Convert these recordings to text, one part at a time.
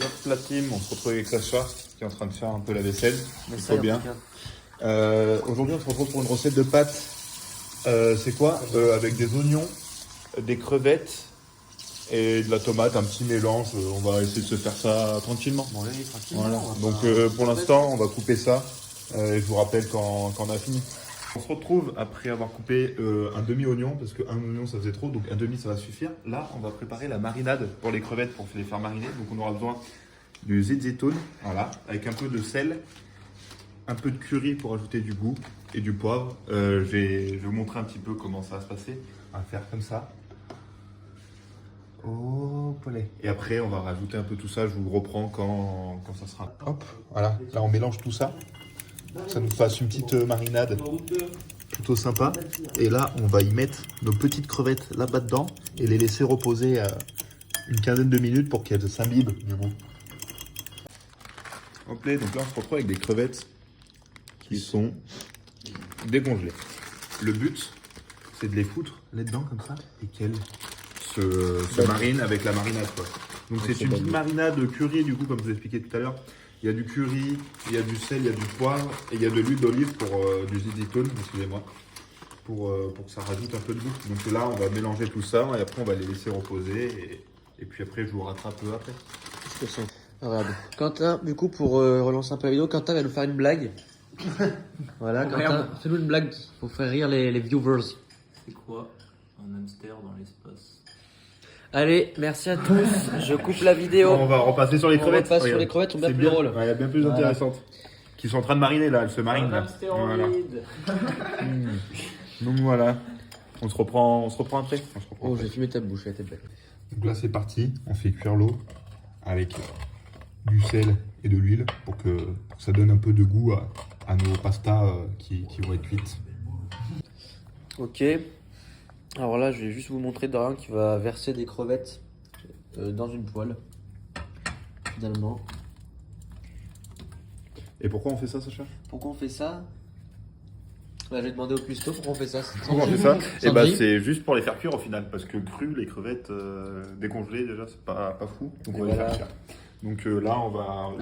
Hop la team, on se retrouve avec Sacha qui est en train de faire un peu la vaisselle. Mais Il ça, faut bien. Aujourd'hui on se retrouve pour une recette de pâtes. C'est quoi avec des oignons, des crevettes et de la tomate, un petit mélange. On va essayer de se faire ça tranquillement. Bon, allez, tranquillement. Voilà. Donc pour l'instant on va couper ça et je vous rappelle quand on a fini. On se retrouve après avoir coupé un demi-oignon, parce qu'un oignon ça faisait trop, donc un demi ça va suffire. Là on va préparer la marinade pour les crevettes, pour les faire mariner. Donc on aura besoin du zitoun, voilà, avec un peu de sel, un peu de curry pour ajouter du goût et du poivre. Je vais vous montrer un petit peu comment ça va se passer. On va faire comme ça. Oh, poulet. Et après on va rajouter un peu tout ça, je vous reprends quand ça sera. Hop, voilà, là on mélange tout ça. Ça nous fasse une petite marinade plutôt sympa. Et là, on va y mettre nos petites crevettes là-bas dedans et les laisser reposer une quinzaine de minutes pour qu'elles s'imbibent du goût. Hop là, donc là, on se retrouve avec des crevettes qui sont décongelées. Le but, c'est de les foutre là-dedans comme ça et qu'elles se marinent avec la marinade, quoi. Donc c'est une petite marinade curry, du coup, comme je vous expliquais tout à l'heure. Il y a du curry, il y a du sel, il y a du poivre et il y a de l'huile d'olive pour du zitoun, excusez-moi, pour que ça rajoute un peu de goût. Donc là, on va mélanger tout ça et après, on va les laisser reposer et puis après, je vous rattrape après. Qu'est-ce que c'est? Regarde. Quentin, du coup, pour relancer un peu la vidéo, Quentin va nous faire une blague. Voilà, Quentin, fais-nous une blague pour faire rire les viewers. C'est quoi un hamster dans l'espace? Allez, merci à tous. Je coupe la vidéo. On va repasser sur les On crevettes. repasse sur les crevettes, sont bien plus drôles. Ouais, il y a bien plus intéressantes. Qui sont en train de mariner là, elles se marinent là. Voilà. Donc voilà. On se reprend après. Oh, j'ai fumé ta bouche, elle était belle. Donc là c'est parti, on fait cuire l'eau avec du sel et de l'huile pour que ça donne un peu de goût à nos pastas qui vont être cuites. Ok. Alors là, je vais juste vous montrer Dorian qui va verser des crevettes dans une poêle. Finalement. Et pourquoi on fait ça, Sacha? Pourquoi on fait ça? Bah, je vais demander au cuistot pourquoi on fait ça. Pourquoi on fait ça? Et bah c'est juste pour les faire cuire au final, parce que cru, les crevettes décongelées déjà, c'est pas fou. Donc on va les faire cuire. Donc là,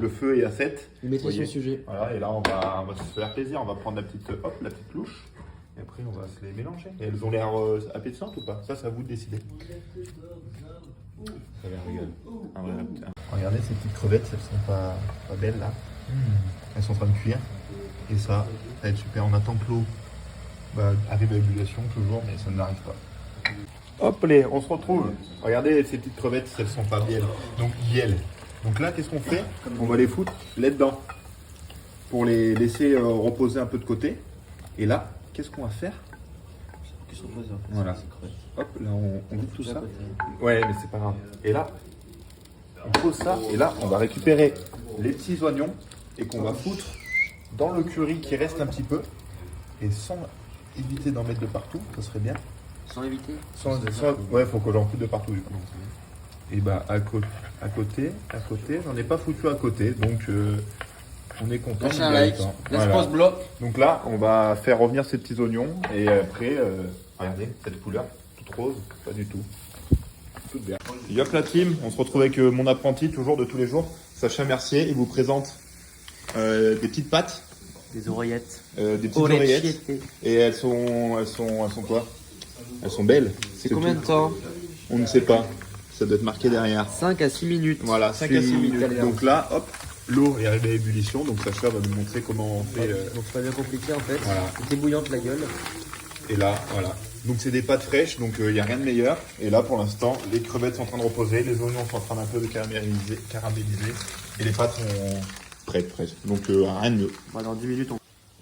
le feu est à 7. Il maîtrise son sujet. Voilà, et là on va se faire plaisir, on va prendre la petite louche. Et après, on va se les mélanger. Et elles ont l'air appétissantes ou pas? Ça, c'est à vous de décider. Ça va rigole. Regardez ces petites crevettes, elles sont pas belles là. Elles sont en train de cuire. Et ça va être super. On attend que l'eau arrive à ébullition toujours, mais ça n'arrive pas. Hop, on se retrouve. Regardez ces petites crevettes, elles sont pas bielles. Donc, Donc là, qu'est-ce qu'on fait? On va les foutre là-dedans pour les laisser reposer un peu de côté. Et là, qu'est-ce qu'on va faire? Voilà. Hop, là on vide tout ça. Ouais, mais c'est pas grave. Et là, on pose ça. Et là, on va récupérer les petits oignons et qu'on va foutre dans le curry qui reste un petit peu. Et sans éviter d'en mettre de partout, ça serait bien. Sans éviter? Ouais, faut que j'en foute de partout du coup. Et bah à côté, j'en ai pas foutu à côté, donc on est content. Lâchez un like, l'espace bloc. Donc là, on va faire revenir ces petits oignons et après, regardez cette couleur toute rose, pas du tout. Toute bien. Yop la team, on se retrouve avec mon apprenti toujours de tous les jours, Sacha Mercier. Il vous présente des petites pâtes, Des oreillettes. des petites oreillettes. Et elles sont quoi? Elles sont belles. C'est combien de temps? On ne sait pas. Ça doit être marqué derrière. 5 à 6 minutes. Voilà, 5 à 6 minutes. Donc là, hop, l'eau est arrivée à ébullition. Donc Sacha va nous montrer comment on fait. Donc c'est pas bien compliqué en fait. Voilà. C'était bouillante la gueule. Et là, voilà. Donc c'est des pâtes fraîches, donc il n'y a rien de meilleur. Et là, pour l'instant, les crevettes sont en train de reposer, les oignons sont en train d'un peu de caraméliser. Et les pâtes sont prêtes presque. Donc rien de mieux. Bon, dans 10 minutes,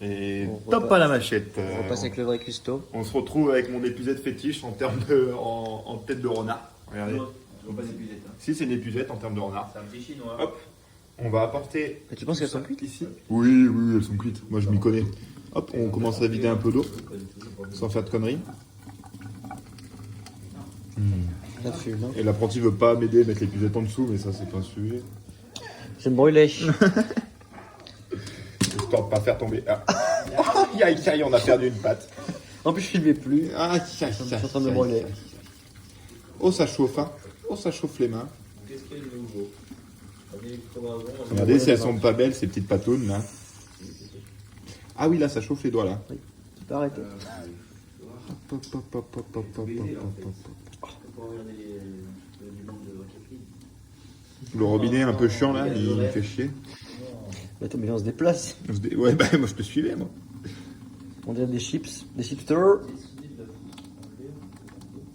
Et top à la machette. on repasse avec le vrai cuistot. On se retrouve avec mon épuisette fétiche en termes de en tête de renard. Regardez. Pas d'épuisette. Si c'est une épuisette en termes de renard. C'est un petit chinois. Hop. On va apporter. Et tu penses qu'elles sont cuites ici? Oui, elles sont cuites. Moi, je m'y connais. Hop, on commence à vider un peu d'eau, sans faire de conneries. Ça fume. Hein. Et l'apprenti veut pas m'aider à mettre l'épuisette en dessous, mais ça, c'est pas un sujet. Je vais me brûler. Histoire de pas faire tomber. Ah. Aïe, on a perdu une patte. En plus, je filmais plus. Je suis en train de me brûler. Oh, ça chauffe, hein. Oh, ça chauffe les mains. Qu'est-ce qu'il y a de nouveau? Regardez si elles sont pas belles, ces petites patounes là. Ah oui, là, ça chauffe les doigts là. Tu peux arrêter. Hop, hop, hop, hop, hop, hop, hop, hop. Le robinet un peu chiant là, il me fait chier. Attends, mais on se déplace. Ouais, bah moi je te suivais moi. On dirait des chips, des chipsters.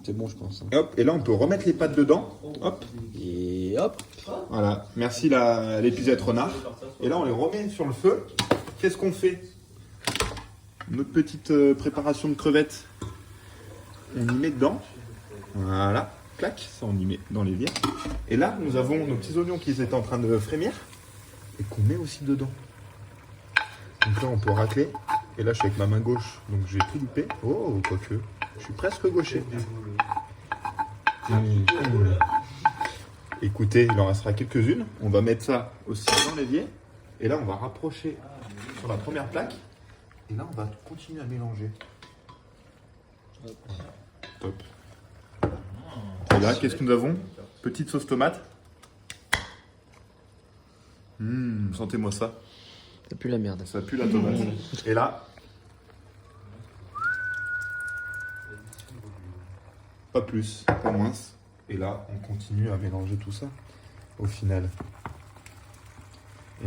C'est bon, je pense. Hop, et là on peut remettre les pattes dedans. Hop, Et hop. voilà. Merci l'épisode renard. Et là on les remet sur le feu. Qu'est-ce qu'on fait? Notre petite préparation de crevettes. On y met dedans. Voilà. Clac, ça on y met dans l'évier. Et là nous avons nos petits oignons qui étaient en train de frémir. Et qu'on met aussi dedans. Donc là on peut racler. Et là je suis avec ma main gauche. Donc j'ai tout loupé. Oh, quoique. Je suis presque gaucher. Écoutez, il en restera quelques-unes. On va mettre ça aussi dans l'évier. Et là, on va rapprocher sur la première plaque. Et là, on va continuer à mélanger. Top. Et là, qu'est-ce que nous avons? Petite sauce tomate. Sentez-moi ça. Ça pue la merde. Ça pue la tomate. Et là, pas plus, pas moins. Et là, on continue à mélanger tout ça au final.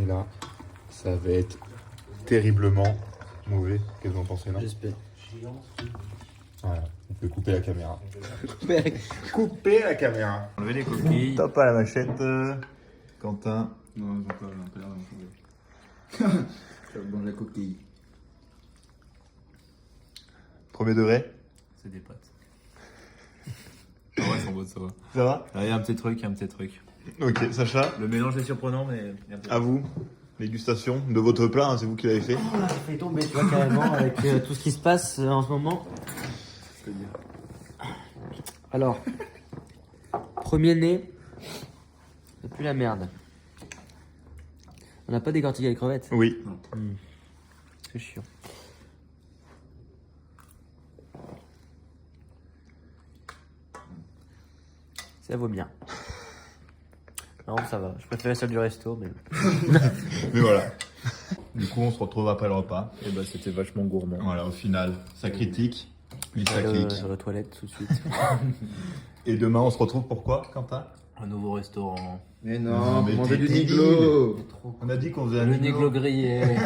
Et là, ça va être terriblement mauvais. Qu'est-ce que vous en pensez là? J'espère. Voilà, on peut couper la caméra. Couper la caméra. Enlever les coquilles. Top à la machette, Quentin. Non, ils ont pas l'air dans la coquille. Premier degré. C'est des pâtes. Ah ouais, c'est en mode ça va. Ça va? Il y a un petit truc, Ok, Sacha, Le mélange est surprenant, mais il y a un petit à vous. Dégustation de votre plat, hein, c'est vous qui l'avez fait. Ça fait tomber, tu vois, carrément, avec tout ce qui se passe en ce moment. Alors, premier nez, ça pue la merde. On n'a pas décortiqué les crevettes. Oui. C'est chiant. Ça vaut bien. Non, ça va. Je préférais celle du resto, mais... Mais voilà. Du coup, on se retrouve après le repas. Et bah, c'était vachement gourmand. Voilà, au final, ça critique, mais ça clique. Je vais aux toilettes tout de suite. Et demain, on se retrouve pour quoi, Quentin? Un nouveau restaurant. Mais non, mais manger du t'es niglo. On a dit qu'on faisait un Le niglo. niglo grillé.